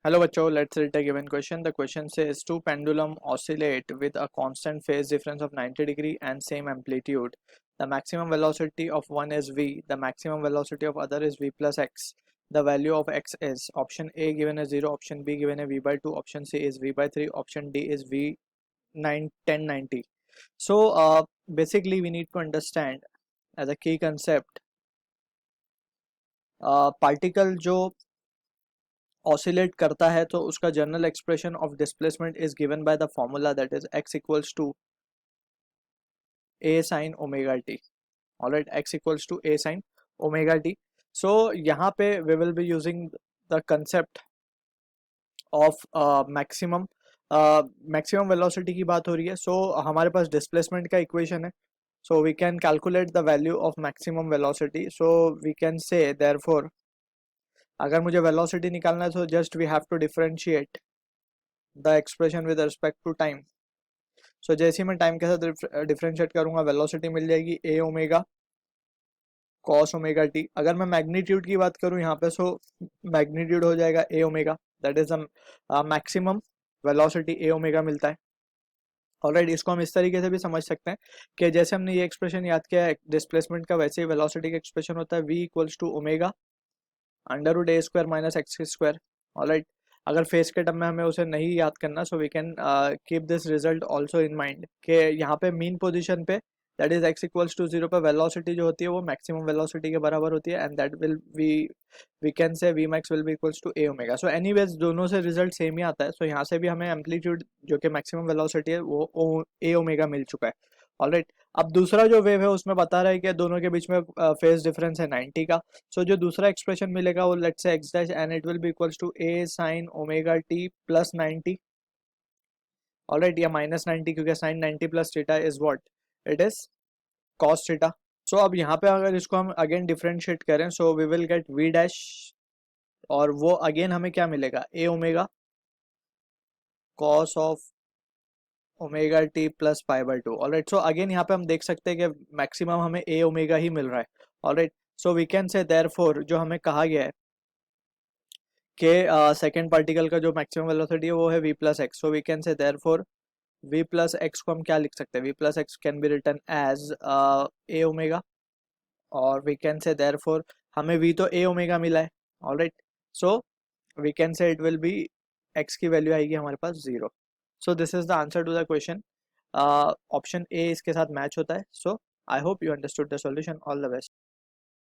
Hello bachcho, let's read the given question. The question says two pendulum oscillate with a constant phase difference of 90 degree and same amplitude. The maximum velocity of one is v, the maximum velocity of other is v plus x. The value of x is option A given as 0, option B given as v by 2, option C is v by 3, option D is v 1090. So basically we need to understand as a key concept particle जो oscillate करता है तो उसका general expression of displacement is given by the formula that is x equals to a sin omega t. Alright, x equals to a sin omega t. So यहाँ पे we will be using the concept of maximum velocity की बात हो रही है. सो हमारे पास डिस्प्लेसमेंट का इक्वेशन है, so we can calculate the value of maximum velocity. So we can say therefore अगर मुझे वेलोसिटी निकालना है तो just we have to differentiate the expression with respect to time. So जैसे ही मैं टाइम के साथ डिफरेंशिएट करूंगा वेलोसिटी मिल जाएगी ए ओमेगा कॉस ओमेगा टी. अगर मैं मैग्नीट्यूड की बात करूं यहाँ पे, सो मैग्नीट्यूड हो जाएगा A omega, that is maximum velocity A omega मिलता है. ऑलराइट, इसको हम इस तरीके से भी समझ सकते हैं कि जैसे हमने ये एक्सप्रेशन याद किया है डिस्प्लेसमेंट का, वैसे ही वेलोसिटी का एक्सप्रेशन होता है v equals to omega under root A square minus X square. Alright, अगर फेस के टर्म में हमें उसे नहीं याद करना, so we can keep this result also in mind कि यहाँ पे मीन पोजीशन पे that is x equals to 0 पे वेलोसिटी जो होती है वो मैक्सिमम वेलोसिटी के बराबर होती है, and that will we can say v max will be equals to a omega. So anyways दोनों से रिजल्ट सेम ही आता है. सो यहाँ से भी हमें एम्पलीट्यूड जो कि मैक्सिमम वेलोसिटी है वो a ओमेगा मिल चुका है. ऑलराइट, अब दूसरा जो वेव है उसमें बता रहा है कि दोनों के बीच में फेज डिफरेंस है 90 का. सो जो दूसरा एक्सप्रेशन मिलेगा वो let's say x dash and it will be equals to a sin omega t plus 90. Alright, या माइनस 90 क्योंकि sin 90 plus theta is what, it is cos theta. So अब यहाँ पे अगर इसको हम अगेन डिफरेंशिएट करें, so we will get v dash, और वो अगेन हमें क्या मिलेगा, a omega cos of omega T plus pi by 2. Alright, so again यहाँ पे हम देख सकते हैं कि मैक्सिमम हमें ए ओमेगा ही मिल रहा है. Alright, so we can say therefore जो हमें कहा गया है कि सेकेंड पार्टिकल का जो मैक्सिमम वेलोसिटी है वो है v plus X. So we can say therefore v plus X को हम क्या लिख सकते हैं, v plus X can be written as A omega, और वी कैन से देयरफॉर हमें v तो ए ओमेगा मिला है. Alright, so we can say it will be x की वैल्यू आएगी हमारे पास 0. So this is the answer to the question. Option A इसके साथ मैच होता है. So I hope you understood the solution. All the best.